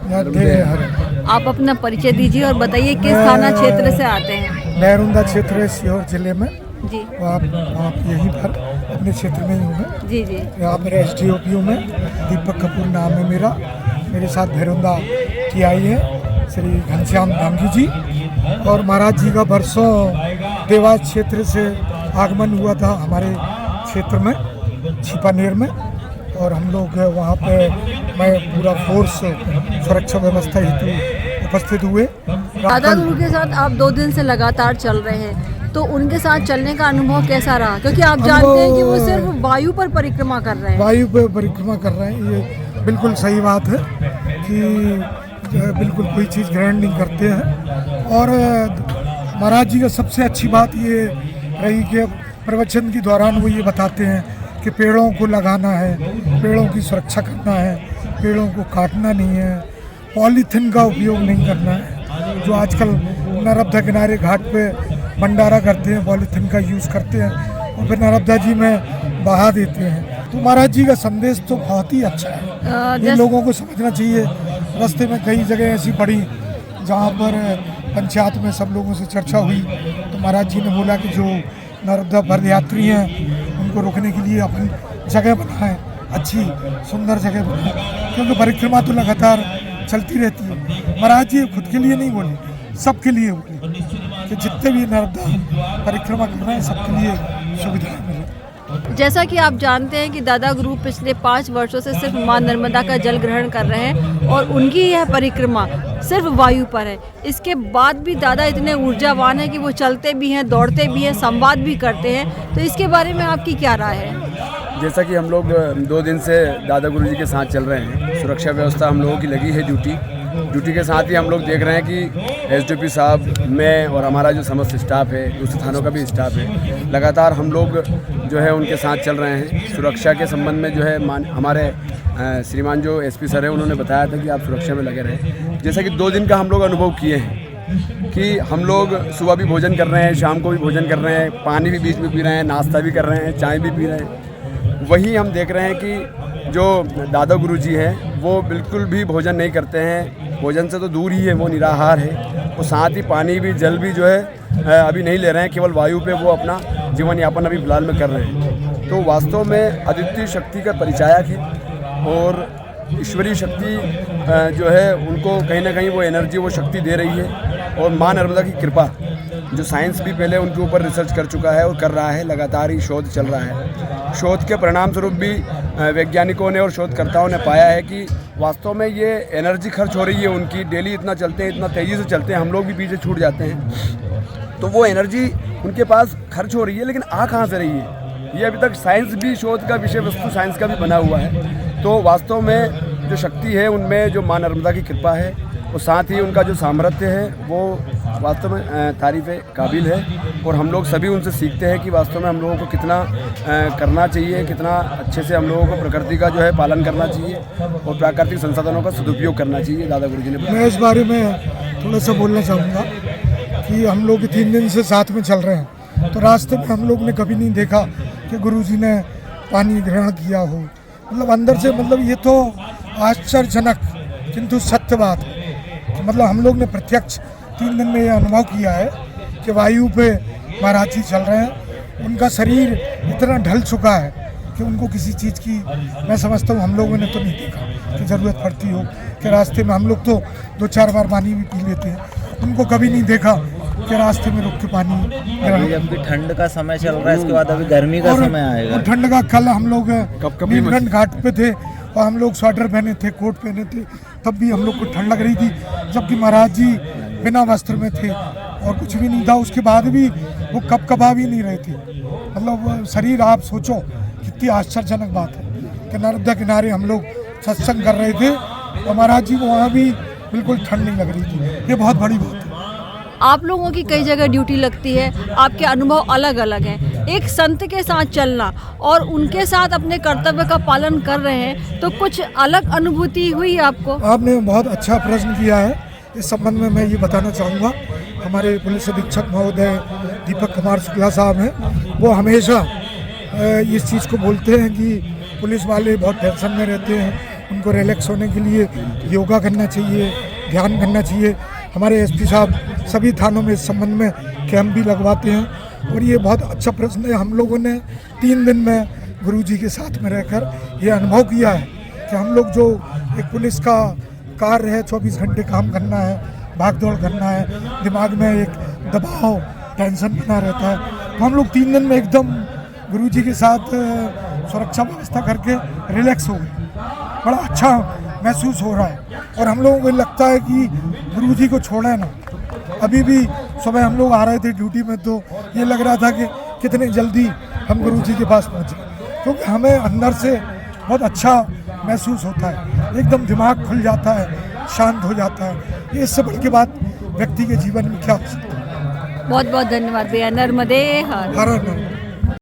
आप अपना परिचय दीजिए और बताइए किस थाना क्षेत्र से आते हैं। भैरुंदा क्षेत्र है, सीहोर जिले में जी। आप यहीं पर अपने क्षेत्र में ही हूँ मैं। जी जी। यहाँ मेरे SDOPO में दीपक कपूर नाम है मेरा। मेरे साथ भैरुंदा TI है श्री घनश्याम डांगी जी, और महाराज जी का बरसों देवास क्षेत्र से आगमन हुआ था हमारे क्षेत्र में छिपानेर में, और हम लोग वहाँ पे मैं पूरा फोर्स सुरक्षा व्यवस्था हेतु उपस्थित हुए। दादा गुरु के साथ आप 2 दिन से लगातार चल रहे हैं, तो उनके साथ चलने का अनुभव कैसा रहा? क्योंकि आप जानते हैं कि वो सिर्फ वायु पर परिक्रमा कर रहे हैं। वायु पर परिक्रमा कर रहे हैं, ये बिल्कुल सही बात है कि बिल्कुल कोई चीज़ ग्रहण नहीं करते हैं। और महाराज जी का सबसे अच्छी बात ये रही कि प्रवचन के दौरान वो ये बताते हैं कि पेड़ों को लगाना है, पेड़ों की सुरक्षा करना है, पेड़ों को काटना नहीं है, पॉलीथीन का उपयोग नहीं करना है। जो आजकल नर्मदा किनारे घाट पे भंडारा करते हैं, पॉलीथीन का यूज़ करते हैं और फिर नर्मदा जी में बहा देते हैं। तो महाराज जी का संदेश तो बहुत ही अच्छा है, ये लोगों को समझना चाहिए। रास्ते में कई जगह ऐसी पड़ी जहाँ पर पंचायत में सब लोगों से चर्चा हुई, तो महाराज जी ने बोला कि जो नर्मदा पदयात्री हैं उनको रोकने के लिए अपन जगह बनाएं, अच्छी सुंदर जगह बनाएं, क्योंकि परिक्रमा तो लगातार चलती रहती है। महाराज जी खुद के लिए नहीं बोले, सबके लिए बोले कि जितने भी नर्मदा परिक्रमा कर रहे हैं सबके लिए सुविधाएं मिले। जैसा कि आप जानते हैं कि दादा गुरु पिछले 5 वर्षों से सिर्फ मां नर्मदा का जल ग्रहण कर रहे हैं और उनकी यह परिक्रमा सिर्फ वायु पर है। इसके बाद भी दादा इतने ऊर्जावान हैं कि वो चलते भी हैं, दौड़ते भी हैं, संवाद भी करते हैं। तो इसके बारे में आपकी क्या राय है? जैसा कि हम लोग 2 दिन से दादा गुरु जी के साथ चल रहे हैं, सुरक्षा व्यवस्था हम लोगों की लगी है ड्यूटी के साथ ही हम लोग देख रहे हैं कि SDOP साहब, मैं और हमारा जो समस्त स्टाफ है, दूसरे थानों का भी स्टाफ है, लगातार हम लोग जो है उनके साथ चल रहे हैं। सुरक्षा के संबंध में जो है हमारे श्रीमान जो SP सर है उन्होंने बताया था कि आप सुरक्षा में लगे रहें। जैसा कि 2 दिन का हम लोग अनुभव किए हैं कि हम लोग सुबह भी भोजन कर रहे हैं, शाम को भी भोजन कर रहे हैं, पानी भी बीच में पी रहे हैं, नाश्ता भी कर रहे हैं, चाय भी पी रहे हैं। वहीं हम देख रहे हैं कि जो दादा गुरु जी हैं वो बिल्कुल भी भोजन नहीं करते हैं, भोजन से तो दूर ही है, वो निराहार है। और साथ ही पानी भी, जल भी जो है अभी नहीं ले रहे हैं, केवल वायु पे वो अपना जीवन यापन अभी फिलहाल में कर रहे हैं। तो वास्तव में अद्वितीय शक्ति का परिचायक है और ईश्वरीय शक्ति जो है उनको कहीं ना कहीं वो एनर्जी, वो शक्ति दे रही है। और माँ नर्मदा की कृपा, जो साइंस भी पहले उनके ऊपर रिसर्च कर चुका है और कर रहा है, लगातार ही शोध चल रहा है। शोध के परिणाम स्वरूप भी वैज्ञानिकों ने और शोधकर्ताओं ने पाया है कि वास्तव में ये एनर्जी खर्च हो रही है उनकी। डेली इतना चलते हैं, इतना तेज़ी से चलते हैं, हम लोग भी पीछे छूट जाते हैं। तो वो एनर्जी उनके पास खर्च हो रही है, लेकिन आ कहाँ से रही है, ये अभी तक साइंस भी, शोध का विषय वस्तु साइंस का भी बना हुआ है। तो वास्तव में जो शक्ति है उनमें जो माँ नर्मदा की कृपा है, और साथ ही उनका जो सामर्थ्य है वो वास्तव में तारीफ़ काबिल है। और हम लोग सभी उनसे सीखते हैं कि वास्तव में हम लोगों को कितना करना चाहिए, कितना अच्छे से हम लोगों को प्रकृति का जो है पालन करना चाहिए और प्राकृतिक संसाधनों का सदुपयोग करना चाहिए। दादा गुरु जी ने, मैं इस बारे में थोड़ा सा बोलना चाहूँगा कि हम लोग 3 दिन से साथ में चल रहे हैं, तो रास्ते में हम लोग ने कभी नहीं देखा कि गुरु जी ने पानी ग्रहण किया हो। मतलब अंदर से, मतलब ये तो आश्चर्यजनक किंतु सत्य बात है। मतलब हम लोग ने प्रत्यक्ष 3 दिन में ये अनुभव किया है कि वायु पे महाराज जी चल रहे हैं। उनका शरीर इतना ढल चुका है कि उनको किसी चीज़ की, मैं समझता हूँ हम लोगों ने तो नहीं देखा कि ज़रूरत पड़ती हो कि रास्ते में, हम लोग तो 2-4 बार पानी भी पी लेते हैं, उनको कभी नहीं देखा कि रास्ते में रुक के पानी। अभी ठंड का समय चल रहा है, इसके बाद अभी गर्मी का समय आएगा। ठंड का, कल हम लोग नीलकंठ घाट पे थे और हम लोग स्वेटर पहने थे, कोट पहने थे, तब भी हम लोग को ठंड लग रही थी, जबकि महाराज जी बिना वस्त्र में थे और कुछ भी नहीं था। उसके बाद भी वो कपकपा भी नहीं रहे थे। मतलब शरीर, आप सोचो कितनी आश्चर्यजनक बात है कि नर्मदा किनारे हम लोग सत्संग कर रहे थे और महाराज जी को वहाँ भी बिल्कुल ठंड नहीं लग रही थी। ये बहुत बड़ी बात है। आप लोगों की कई जगह ड्यूटी लगती है, आपके अनुभव अलग अलग हैं। एक संत के साथ चलना और उनके साथ अपने कर्तव्य का पालन कर रहे हैं, तो कुछ अलग अनुभूति हुई आपको? आपने बहुत अच्छा प्रश्न किया है। इस संबंध में मैं ये बताना चाहूँगा, हमारे पुलिस अधीक्षक महोदय दीपक कुमार शुक्ला साहब हैं, वो हमेशा इस चीज़ को बोलते हैं कि पुलिस वाले बहुत टेंशन में रहते हैं, उनको रिलैक्स होने के लिए योगा करना चाहिए, ध्यान करना चाहिए। हमारे एसपी साहब सभी थानों में इस संबंध में कैंप भी लगवाते हैं और ये बहुत अच्छा प्रश्न है। हम लोगों ने 3 दिन में गुरुजी के साथ में रहकर ये अनुभव किया है कि हम लोग जो एक पुलिस का कार्य है, 24 घंटे काम करना है, भाग दौड़ करना है, दिमाग में एक दबाव, टेंशन बना रहता है, तो हम लोग 3 दिन में एकदम गुरुजी के साथ सुरक्षा व्यवस्था करके रिलैक्स हो गए। बड़ा अच्छा महसूस हो रहा है और हम लोगों को लगता है कि गुरुजी को छोड़े ना। अभी भी सुबह हम लोग आ रहे थे ड्यूटी में तो ये लग रहा था कि कितने जल्दी हम गुरुजी के पास पहुँचे, क्योंकि हमें अंदर से बहुत अच्छा महसूस होता है, एकदम दिमाग खुल जाता है, शांत हो जाता है। इससे बड़ी की बात व्यक्ति के जीवन में क्या हो सकता है। बहुत बहुत धन्यवाद भैया। नर्मदे हर। हर हर